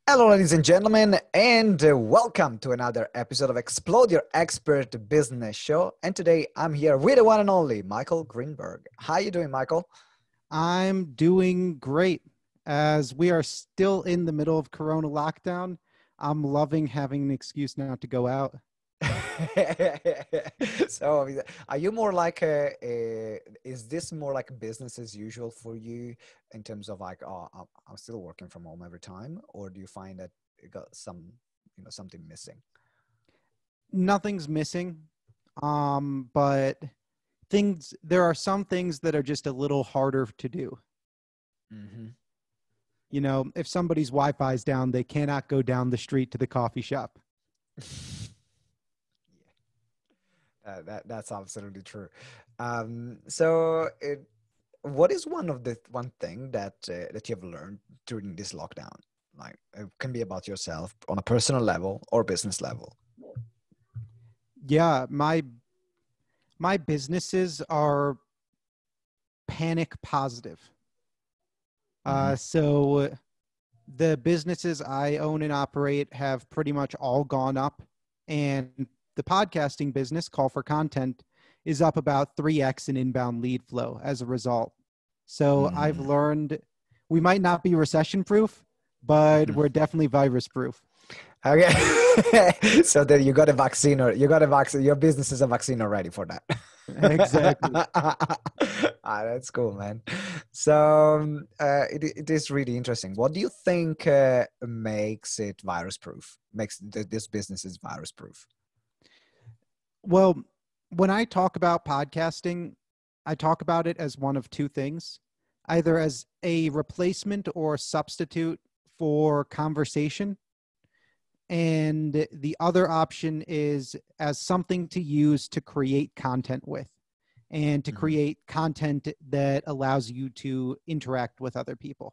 Hello, ladies and gentlemen, and welcome to another episode of Explode Your Expert Business Show. And today I'm here with the one and only Michael Greenberg. How are you doing, Michael? I'm doing great. As we are still in the middle of Corona lockdown, I'm loving having an excuse not to go out. So, are you more like is this more like business as usual for you in terms of like, oh, I'm still working from home every time, or do you find that you got something missing? Nothing's missing, but there are some things that are just a little harder to do. Mm-hmm. You know, if somebody's Wi-Fi is down, they cannot go down the street to the coffee shop. That's absolutely true. What is one thing that you've learned during this lockdown? Like, it can be about yourself on a personal level or business level. Yeah, my businesses are panic positive. So the businesses I own and operate have pretty much all gone up, and the podcasting business, Call for Content, is up about 3x in inbound lead flow as a result. So I've learned we might not be recession proof, but we're definitely virus proof. Okay. So then you got a vaccine, your business is a vaccine already for that. Exactly. That's cool, man. So it is really interesting. What do you think makes it virus proof, makes this business is virus proof? Well, when I talk about podcasting, I talk about it as one of two things, either as a replacement or substitute for conversation. And the other option is as something to use to create content with and to create content that allows you to interact with other people.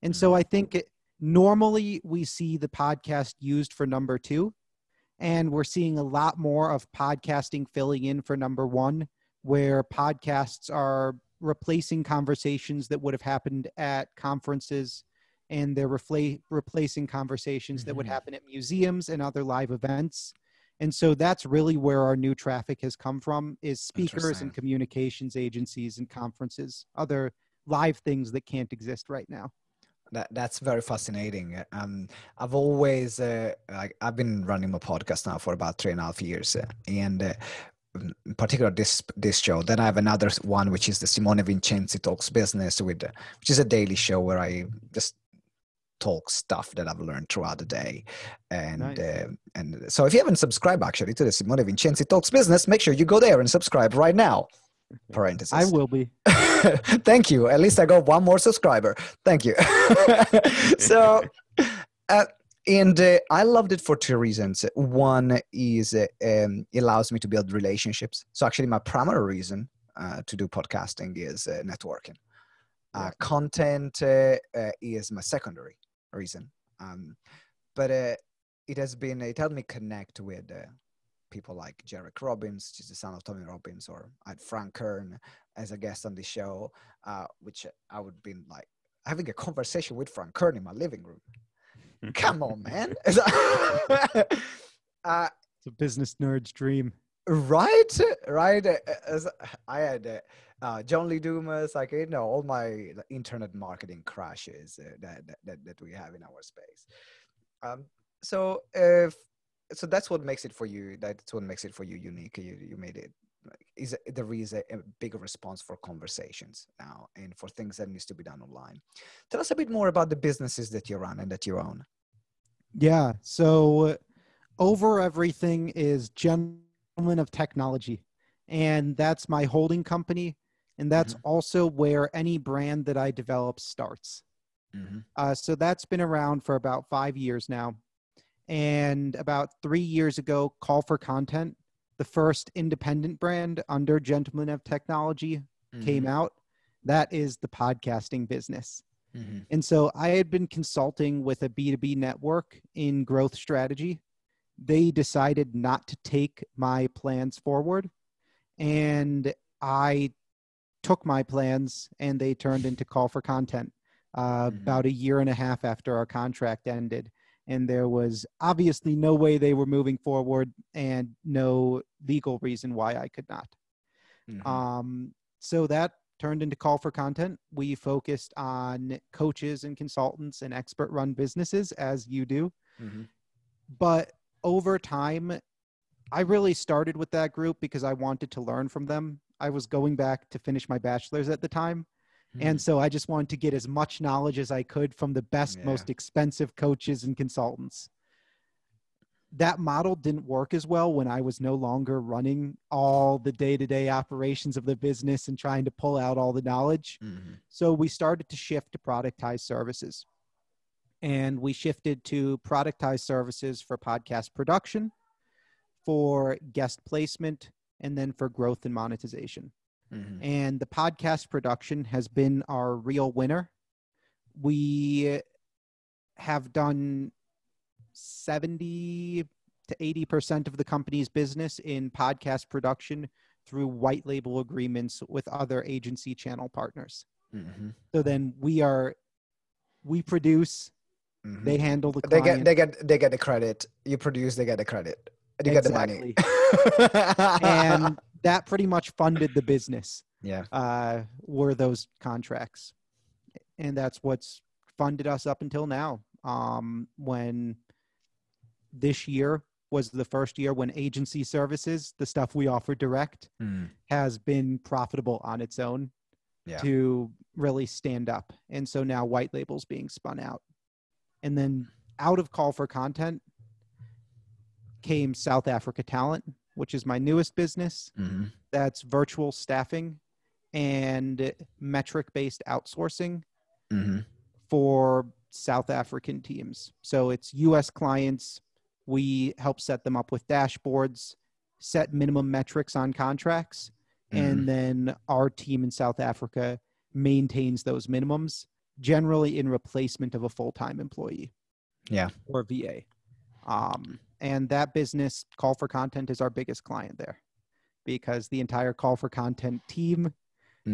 And so I think normally we see the podcast used for number two, and we're seeing a lot more of podcasting filling in for number one, where podcasts are replacing conversations that would have happened at conferences, and they're replacing conversations that would happen at museums and other live events. And so that's really where our new traffic has come from, is speakers and communications agencies and conferences, other live things that can't exist right now. That's very fascinating. I've always I've been running my podcast now for about 3.5 years, and in particular this show. Then I have another one, which is the Simone Vincenzi Talks Business, which is a daily show where I just talk stuff that I've learned throughout the day. And Nice. And so if you haven't subscribed actually to the Simone Vincenzi Talks Business, make sure you go there and subscribe right now. Parenthesis. I will be. Thank you. At least I got one more subscriber. Thank you. So, I loved it for two reasons. One is it allows me to build relationships. So actually my primary reason to do podcasting is networking. Content is my secondary reason. But it helped me connect with people like Jarek Robbins, which is the son of Tony Robbins, or I had Frank Kern as a guest on the show, which I would be like having a conversation with Frank Kern in my living room. Come on, man. It's a business nerd's dream. Right. I had John Lee Dumas, all my internet marketing crashes that we have in our space. So that's what makes it for you. That's what makes it for you unique. You made it. There is a bigger response for conversations now and for things that needs to be done online. Tell us a bit more about the businesses that you run and that you own. Yeah. So over everything is Gentlemen of Technology, and that's my holding company. And that's also where any brand that I develop starts. So that's been around for about 5 years now. And about 3 years ago, Call for Content, the first independent brand under Gentlemen of Technology, came out. That is the podcasting business. And so I had been consulting with a B2B network in growth strategy. They decided not to take my plans forward, and I took my plans and they turned into Call for Content. about a year and a half after our contract ended. And there was obviously no way they were moving forward and no legal reason why I could not. So that turned into Call for Content. We focused on coaches and consultants and expert run businesses, as you do. But over time, I really started with that group because I wanted to learn from them. I was going back to finish my bachelor's at the time. And so I just wanted to get as much knowledge as I could from the best, most expensive coaches and consultants. That model didn't work as well when I was no longer running all the day-to-day operations of the business and trying to pull out all the knowledge. So we started to shift to productized services. And we shifted to productized services for podcast production, for guest placement, and then for growth and monetization. And the podcast production has been our real winner. We have done 70 to 80% of the company's business in podcast production through white label agreements with other agency channel partners. So then we produce, they handle the client. They get the credit. You produce, they get the credit. You get the money. And that pretty much funded the business. Were those contracts. And that's what's funded us up until now. When this year was the first year when agency services, the stuff we offer direct, has been profitable on its own to really stand up. And so now white label's being spun out. And then out of Call for Content came South Africa Talent, which is my newest business. That's virtual staffing and metric-based outsourcing for South African teams. So it's U.S. clients. We help set them up with dashboards, set minimum metrics on contracts, and then our team in South Africa maintains those minimums, generally in replacement of a full-time employee or VA. And that business, Call for Content, is our biggest client there because the entire Call for Content team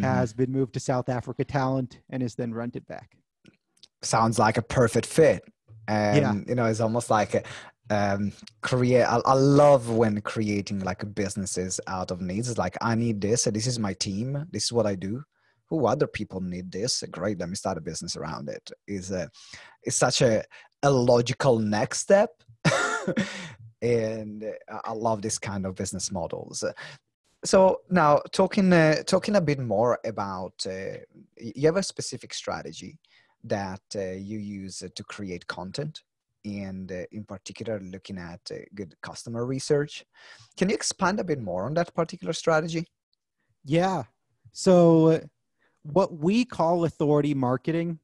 has been moved to South Africa Talent and is then rented back. Sounds like a perfect fit. And, you know, it's almost like I love when creating like businesses out of needs. It's like, I need this. This is my team. This is what I do. Who other people need this? Great. Let me start a business around it. It's such a logical next step. And I love this kind of business models. So now talking a bit more about, you have a specific strategy that you use to create content, and in particular looking at good customer research. Can you expand a bit more on that particular strategy? Yeah. So what we call authority marketing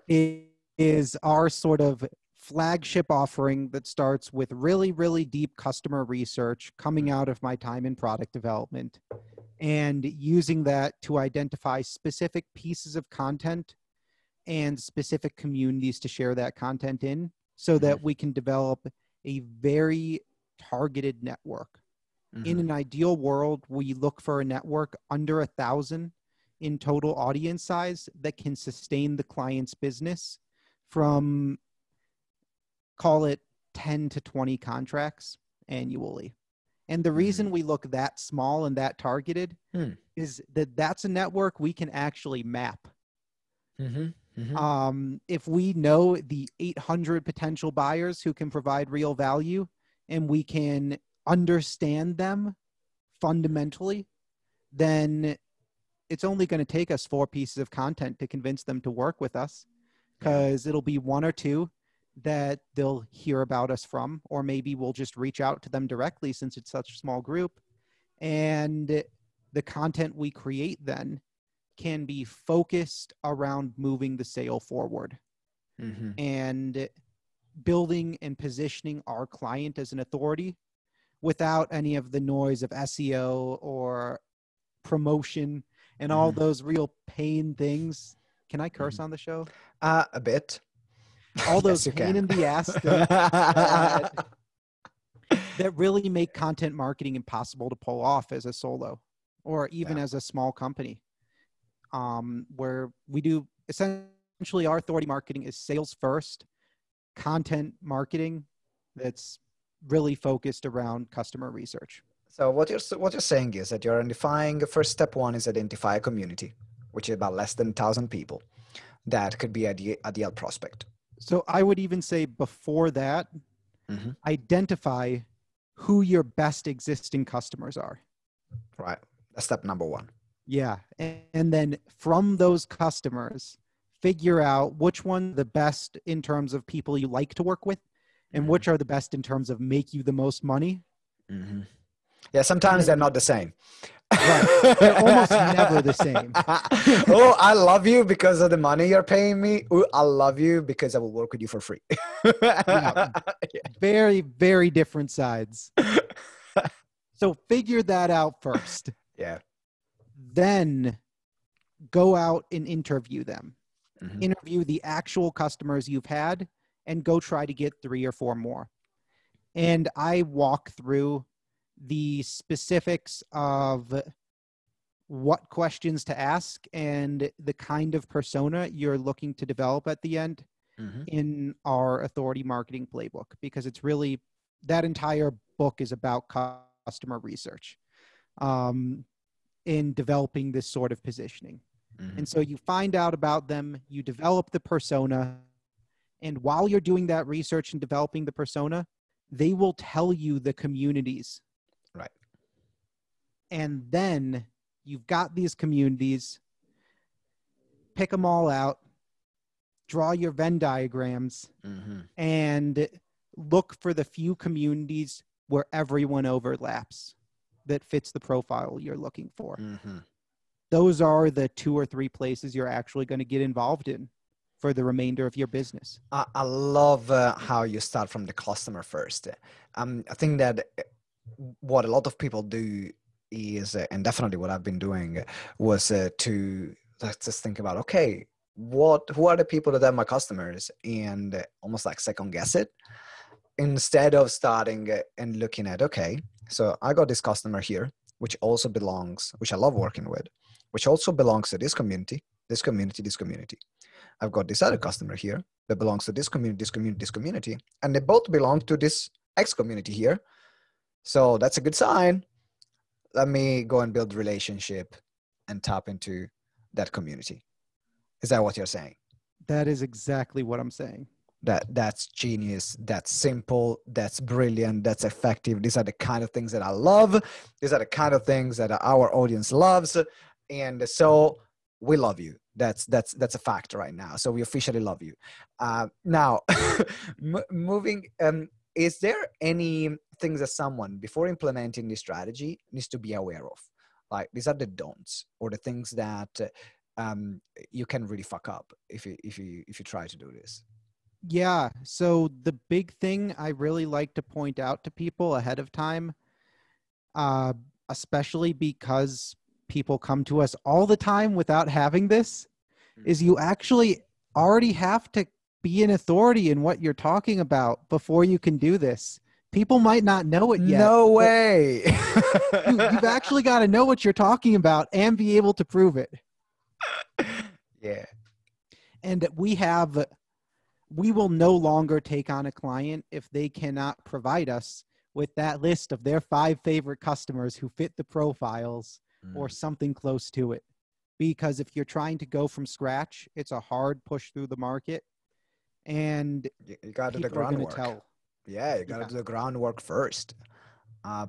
is our sort of flagship offering that starts with really, really deep customer research coming out of my time in product development and using that to identify specific pieces of content and specific communities to share that content in so that we can develop a very targeted network. In an ideal world, we look for a network under 1,000 in total audience size that can sustain the client's business from, call it 10 to 20 contracts annually. And the reason we look that small and that targeted is that that's a network we can actually map. If we know the 800 potential buyers who can provide real value and we can understand them fundamentally, then it's only going to take us 4 pieces of content to convince them to work with us, because it'll be 1 or 2 that they'll hear about us from, or maybe we'll just reach out to them directly since it's such a small group. And the content we create then can be focused around moving the sale forward and building and positioning our client as an authority without any of the noise of SEO or promotion and all those real pain things. Can I curse on the show? A bit. All those pain in the ass things that really make content marketing impossible to pull off as a solo or even as a small company, where we do essentially essentially our authority marketing is sales first, content marketing that's really focused around customer research. So what you're saying is that you're identifying, first step one is identify a community, which is about less than 1,000 people. That could be a ideal prospect. So I would even say before that, identify who your best existing customers are. Right. That's step number one. Yeah. And then from those customers, figure out which one the best in terms of people you like to work with and which are the best in terms of make you the most money. Yeah, sometimes they're not the same. Right. They're almost never the same. Oh, I love you because of the money you're paying me. Ooh, I love you because I will work with you for free. Yeah. Very, very different sides. So figure that out first. Yeah. Then go out and interview them. Interview the actual customers you've had and go try to get 3 or 4 more. And I walk through the specifics of what questions to ask and the kind of persona you're looking to develop at the end in our authority marketing playbook, because it's really, that entire book is about customer research in developing this sort of positioning. And so you find out about them, you develop the persona, and while you're doing that research and developing the persona, they will tell you the communities. Right. And then you've got these communities, pick them all out, draw your Venn diagrams, and look for the few communities where everyone overlaps that fits the profile you're looking for. Those are the 2 or 3 places you're actually going to get involved in for the remainder of your business. I love how you start from the customer first. I think that what a lot of people do is, and definitely what I've been doing, was to let's just think about, okay, who are the people that are my customers, and almost like second guess it, instead of starting and looking at, okay, so I got this customer here, which also belongs, which I love working with, which also belongs to this community, this community, this community. I've got this other customer here that belongs to this community, this community, this community, and they both belong to this X community here. So that's a good sign. Let me go and build relationship and tap into that community. Is that what you're saying? That is exactly what I'm saying. That's genius. That's simple. That's brilliant. That's effective. These are the kind of things that I love. These are the kind of things that our audience loves. And so we love you. That's a fact right now. So we officially love you. Now, moving, is there any things that someone, before implementing this strategy, needs to be aware of? Like, these are the don'ts, or the things that you can really fuck up if you try to do this. Yeah. So the big thing I really like to point out to people ahead of time, especially because people come to us all the time without having this, is you actually already have to be an authority in what you're talking about before you can do this. People might not know it yet. No way. You've actually got to know what you're talking about and be able to prove it. Yeah. And we will no longer take on a client if they cannot provide us with that list of their 5 favorite customers who fit the profiles or something close to it. Because if you're trying to go from scratch, it's a hard push through the market, and you got to do the groundwork. Yeah, you got to do the groundwork first.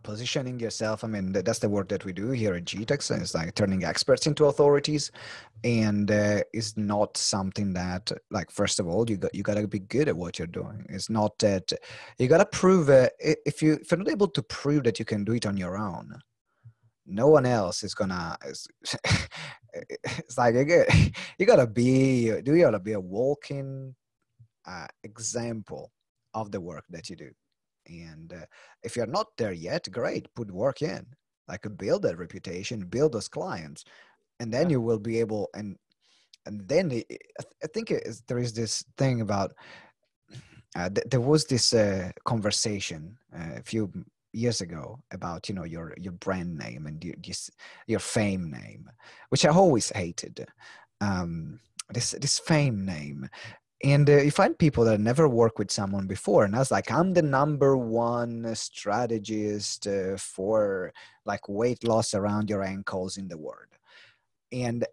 Positioning yourself. I mean, that's the work that we do here at GTeX. It's like turning experts into authorities, and it's not something that, like, first of all, you got to be good at what you're doing. It's not that you got to prove it. If you're not able to prove that you can do it on your own, no one else is gonna. It's like you gotta be a walking example of the work that you do. And if you're not there yet, great, put work in, like build that reputation, build those clients, and then you will be able. And then I think there is this thing about there was this conversation a few years ago about, your brand name and your fame name, which I always hated. this fame name. And you find people that never worked with someone before, and I was like, I'm the number one strategist for like weight loss around your ankles in the world. And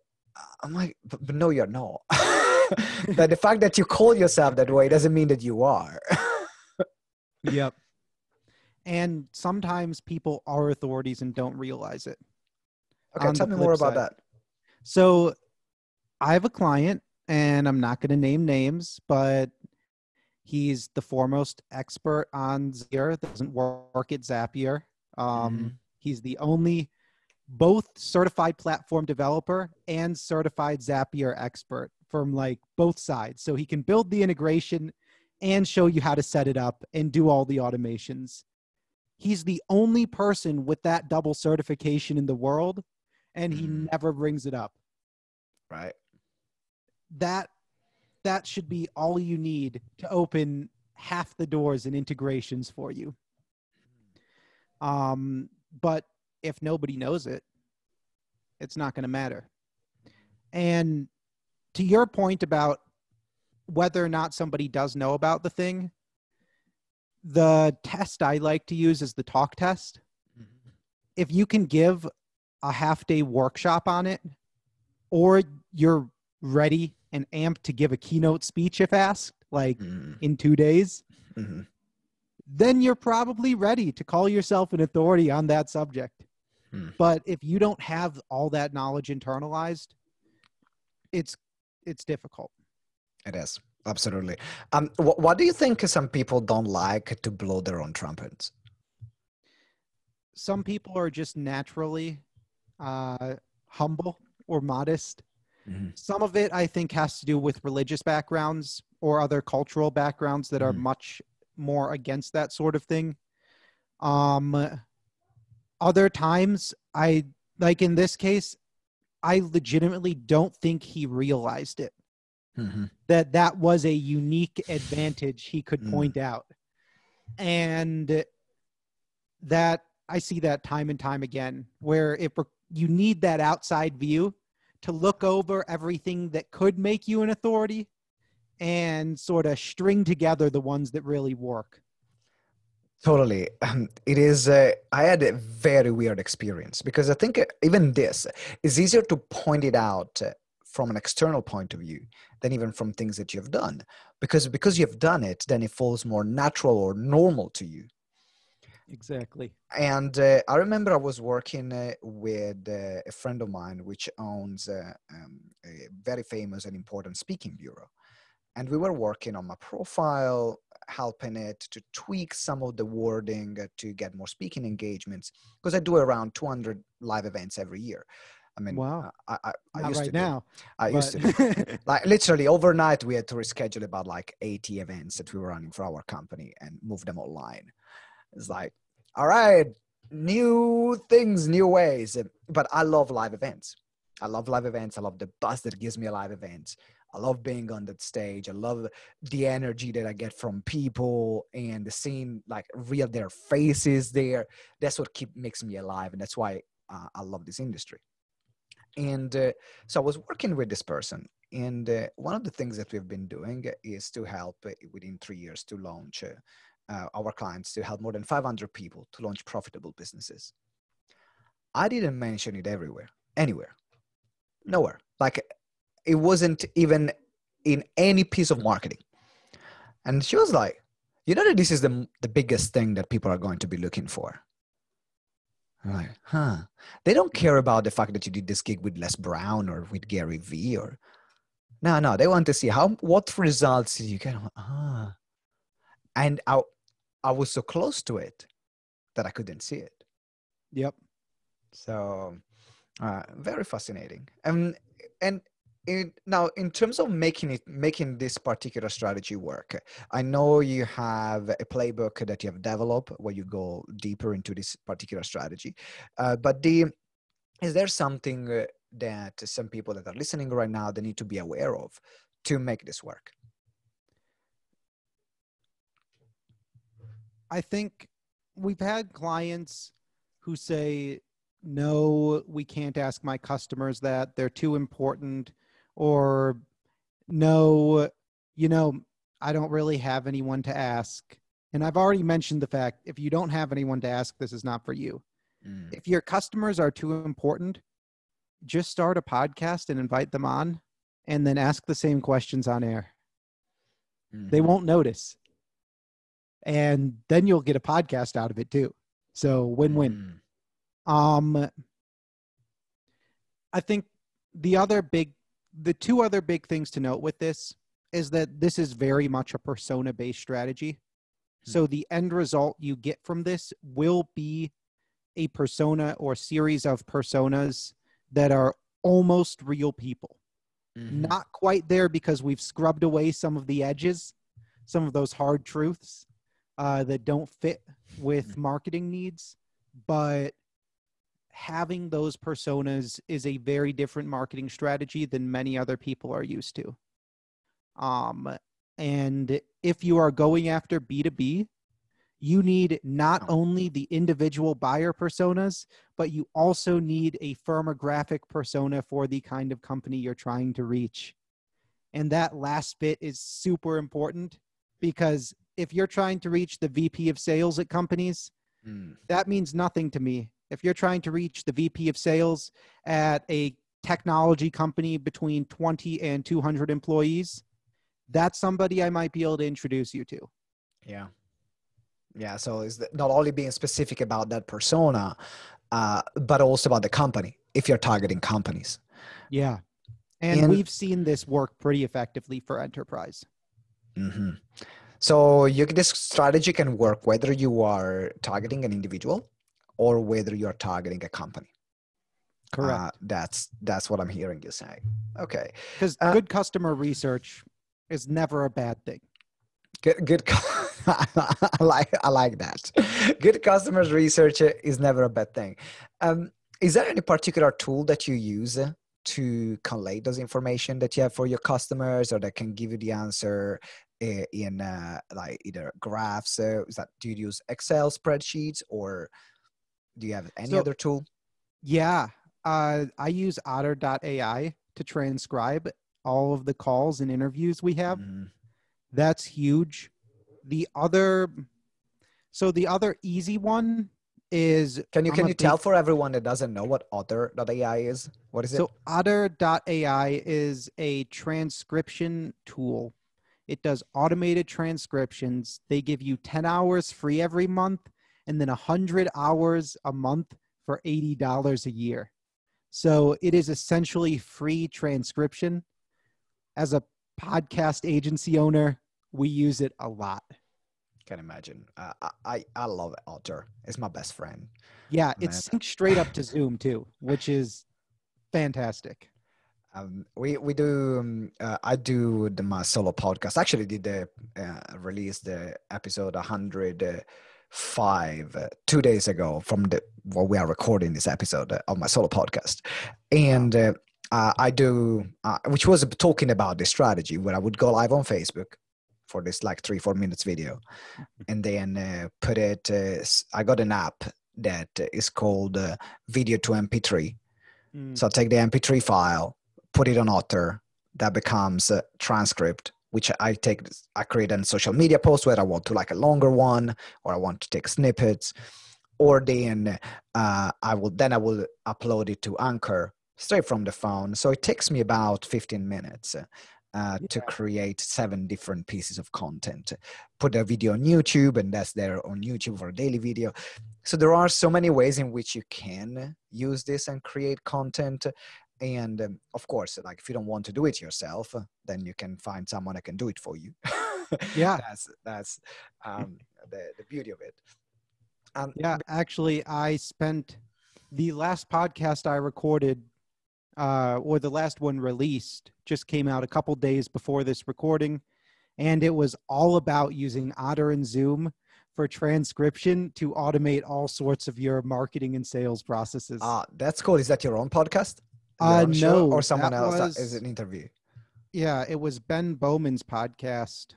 I'm like, but no, you're not. That the fact that you call yourself that way doesn't mean that you are. Yep. And sometimes people are authorities and don't realize it. Okay, tell me more about that. So I have a client, and I'm not going to name names, but he's the foremost expert on Zapier. Doesn't work at Zapier. He's the only both certified platform developer and certified Zapier expert from like both sides. So he can build the integration and show you how to set it up and do all the automations. He's the only person with that double certification in the world, and he never brings it up. Right. That should be all you need to open half the doors and integrations for you. But if nobody knows it, it's not going to matter. And to your point about whether or not somebody does know about the thing, the test I like to use is the talk test. If you can give a half-day workshop on it, or you're ready and amped to give a keynote speech if asked, like in 2 days, then you're probably ready to call yourself an authority on that subject. But if you don't have all that knowledge internalized, it's difficult. It is. Absolutely. What do you think some people don't like to blow their own trumpets? Some people are just naturally humble or modest. Some of it, I think, has to do with religious backgrounds or other cultural backgrounds that are much more against that sort of thing. Other times, like in this case, I legitimately don't think he realized it. That was a unique advantage he could point out. And that I see that time and time again, where you need that outside view to look over everything that could make you an authority and sort of string together the ones that really work. Totally. It is, I had a very weird experience because I think even this is easier to point it out from an external point of view than even from things that you've done. Because you've done it, then it falls more natural or normal to you. Exactly. And I remember I was working with a friend of mine, which owns a very famous and important speaking bureau. And we were working on my profile, helping it to tweak some of the wording to get more speaking engagements, because I do around 200 live events every year. I mean, wow. I Not used right to do. now. I used to do. Like literally overnight, we had to reschedule about like 80 events that we were running for our company and move them online. It's like, all right, new things, new ways. But I love live events. I love live events. I love the buzz that gives me a live event. I love being on that stage. I love the energy that I get from people and the seeing like real their faces there. That's what makes me alive. And that's why I love this industry. And so I was working with this person. And one of the things that we've been doing is to help within 3 years to launch our clients, to help more than 500 people to launch profitable businesses. I didn't mention it anywhere, nowhere. Like it wasn't even in any piece of marketing. And she was like, you know that this is the biggest thing that people are going to be looking for. I'm like, huh. They don't care about the fact that you did this gig with Les Brown or with Gary Vee or no, they want to see what results did you get. And I was so close to it that I couldn't see it. Yep. So very fascinating. And now, in terms of making this particular strategy work, I know you have a playbook that you have developed where you go deeper into this particular strategy. But is there something that some people that are listening right now, they need to be aware of to make this work? I think we've had clients who say, no, we can't ask my customers that. They're too important. or no, I don't really have anyone to ask. And I've already mentioned the fact, if you don't have anyone to ask, this is not for you. If your customers are too important, just start a podcast and invite them on, and then ask the same questions on air. They won't notice. And then you'll get a podcast out of it too. So win-win. I think the two other big things to note with this is that this is very much a persona-based strategy. So the end result you get from this will be a persona or series of personas that are almost real people. Not quite there because we've scrubbed away some of the edges, some of those hard truths that don't fit with marketing needs, but having those personas is a very different marketing strategy than many other people are used to. And if you are going after B2B, you need not only the individual buyer personas, but you also need a firmographic persona for the kind of company you're trying to reach. And that last bit is super important, because if you're trying to reach the VP of sales at companies, that means nothing to me. If you're trying to reach the VP of sales at a technology company between 20 and 200 employees, that's somebody I might be able to introduce you to. Yeah. So it's not only being specific about that persona, but also about the company, if you're targeting companies. Yeah. And we've seen this work pretty effectively for enterprise. So this strategy can work whether you are targeting an individual or whether you're targeting a company. Correct. That's what I'm hearing you say. Okay. Because good customer research is never a bad thing. Good. I like that. Good customers research is never a bad thing. Is there any particular tool that you use to collate those information that you have for your customers, or that can give you the answer in like either graphs? Do you use Excel spreadsheets, or do you have any other tool? Yeah, I use otter.ai to transcribe all of the calls and interviews we have. That's huge. The other easy one is... Can you tell for everyone that doesn't know what otter.ai is? What is it? So otter.ai is a transcription tool. It does automated transcriptions. They give you 10 hours free every month, and then 100 hours a month for $80 a year. So it is essentially free transcription. As a podcast agency owner, we use it a lot. Can imagine. I love Otter. It's my best friend. Yeah, it's synced straight up to Zoom too, which is fantastic. We do. I do my solo podcast. Actually, did release the episode 105 2 days ago from we are recording this episode of my solo podcast, and I do, which was talking about the strategy where I would go live on Facebook for this like 3-4 minutes video, and then put it. I got an app that is called Video to MP3. So I take the MP3 file, put it on Otter, that becomes a transcript, which I create a social media post where I want to like a longer one, or I want to take snippets, or then I will upload it to Anchor straight from the phone. So it takes me about 15 minutes to create 7 different pieces of content. Put a video on YouTube, and that's there on YouTube for a daily video. So there are so many ways in which you can use this and create content. And of course, like if you don't want to do it yourself, then you can find someone that can do it for you. Yeah, that's the beauty of it. Yeah, actually, I spent the last podcast I recorded, or the last one released, just came out a couple days before this recording, and it was all about using Otter and Zoom for transcription to automate all sorts of your marketing and sales processes. That's cool. Is that your own podcast? No, or someone else? That is an interview. Yeah, it was Ben Bowman's podcast.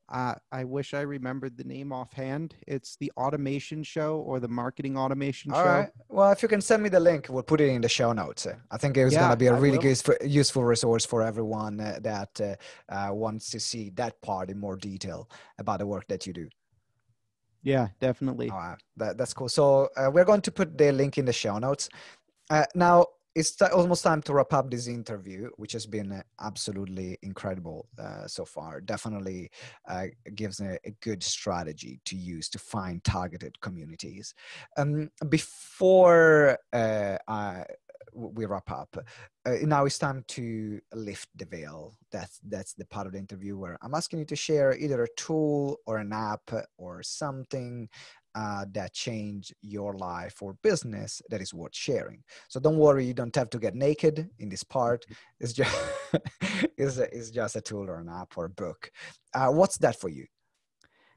I wish I remembered the name offhand. It's the automation show or the marketing automation All show. right. Well, if you can send me the link, we'll put it in the show notes. I think it's going to Yeah, be a I really will. useful resource for everyone that wants to see that part in more detail about the work that you do. Yeah, definitely. All right. That's cool. So we're going to put the link in the show notes. Now, it's almost time to wrap up this interview, which has been absolutely incredible so far. Definitely gives a good strategy to use to find targeted communities. Before we wrap up, now it's time to lift the veil. That's the part of the interview where I'm asking you to share either a tool or an app or something that changed your life or business that is worth sharing. So don't worry, you don't have to get naked in this part. It's just it's just a tool or an app or a book. What's that for you?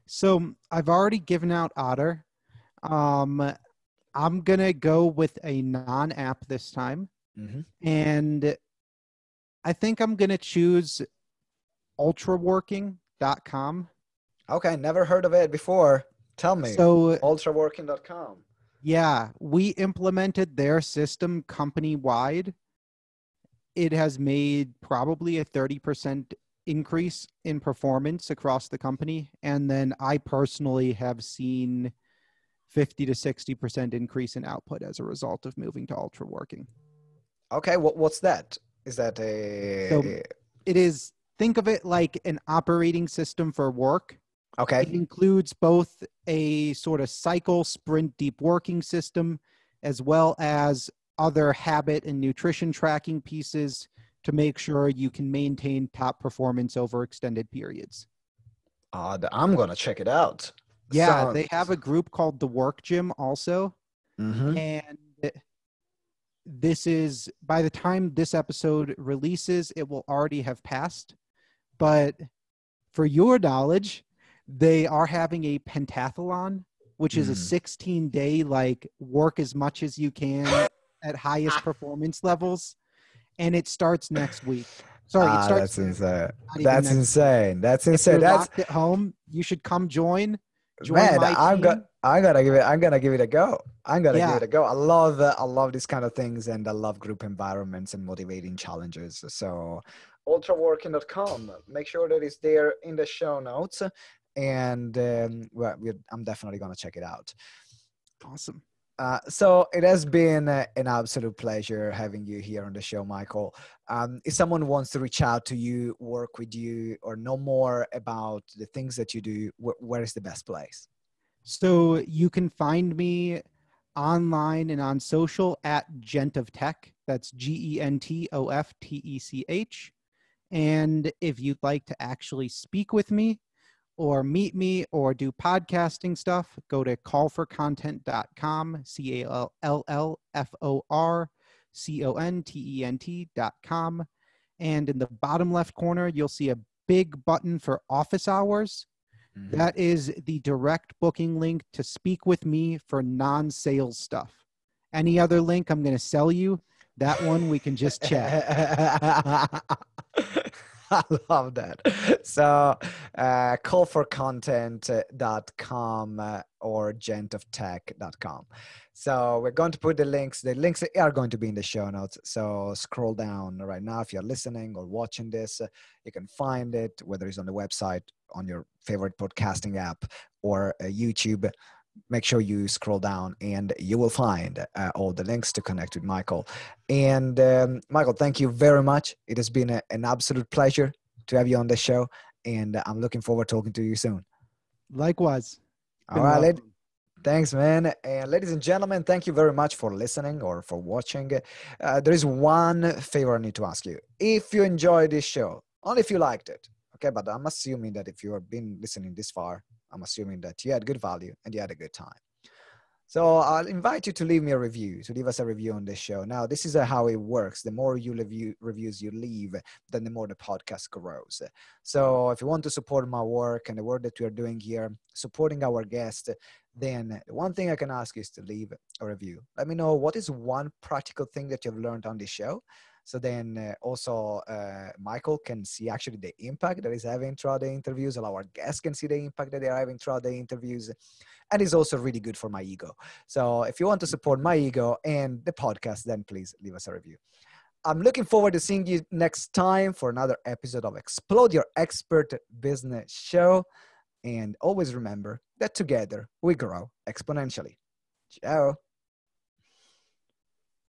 So I've already given out Otter. Um, I'm gonna go with a non-app this time, Mm-hmm. and I think I'm gonna choose ultraworking.com. Okay, never heard of it before. Tell me, So ultraworking.com. yeah, we implemented their system company-wide. It has made probably a 30% increase in performance across the company. And then I personally have seen 50 to 60% increase in output as a result of moving to ultra working. Okay, what's that? Is that So a it is, think of it like an operating system for work. okay? It includes both a sort of cycle sprint deep working system, as well as other habit and nutrition tracking pieces to make sure you can maintain top performance over extended periods. I'm gonna check it out. Yeah, So, they have a group called the Work Gym also. mm-hmm. And this is, by the time this episode releases, it will already have passed. But for your knowledge, they are having a pentathlon, which is a 16-day, like, work as much as you can at highest performance levels. And it starts next week. Sorry, it starts That's insane. not even That's next week. insane. That's If insane. you're That's locked at home, you should come join man. my team. I'm gonna give it. I'm gonna give it a go. I'm gonna give Yeah, it a go. I love these kind of things, and I love group environments and motivating challenges. So, ultraworking.com. Make sure that it's there in the show notes, and I'm definitely gonna check it out. awesome. So it has been an absolute pleasure having you here on the show, Michael. If someone wants to reach out to you, work with you, or know more about the things that you do, where is the best place? So you can find me online and on social at Gent of Tech. That's GENTOFTECH. And if you'd like to actually speak with me or meet me or do podcasting stuff, go to callforcontent.com, CALLFORCONTENT.com. And in the bottom left corner, you'll see a big button for office hours. Mhm. That is the direct booking link to speak with me for non-sales stuff. Any other link I'm going to sell you, that one we can just chat. I love that. So, callforcontent.com or gentoftech.com. So we're going to put the links. The links are going to be in the show notes. So scroll down right now. If you're listening or watching this, you can find it, whether it's on the website, on your favorite podcasting app, or YouTube. Make sure you scroll down and you will find all the links to connect with Michael. And Michael, thank you very much. It has been an absolute pleasure to have you on the show, and I'm looking forward to talking to you soon. Likewise. All Been a right, lot of fun. thanks, man. And ladies and gentlemen, thank you very much for listening or for watching. There is one favor I need to ask you. If you enjoyed this show, only if you liked it, okay? But I'm assuming that if you have been listening this far, I'm assuming that you had good value and you had a good time. So I'll invite you to leave me a review, to leave us a review on this show. Now, this is how it works. The more reviews you leave, then the more the podcast grows. So if you want to support my work and the work that we are doing here, supporting our guests, then the one thing I can ask is to leave a review. Let me know what is one practical thing that you've learned on this show. So then also Michael can see actually the impact that he's having throughout the interviews. All our guests can see the impact that they're having throughout the interviews. And it's also really good for my ego. So if you want to support my ego and the podcast, then please leave us a review. I'm looking forward to seeing you next time for another episode of Explode Your Expert Business Show. And always remember that together we grow exponentially. Ciao.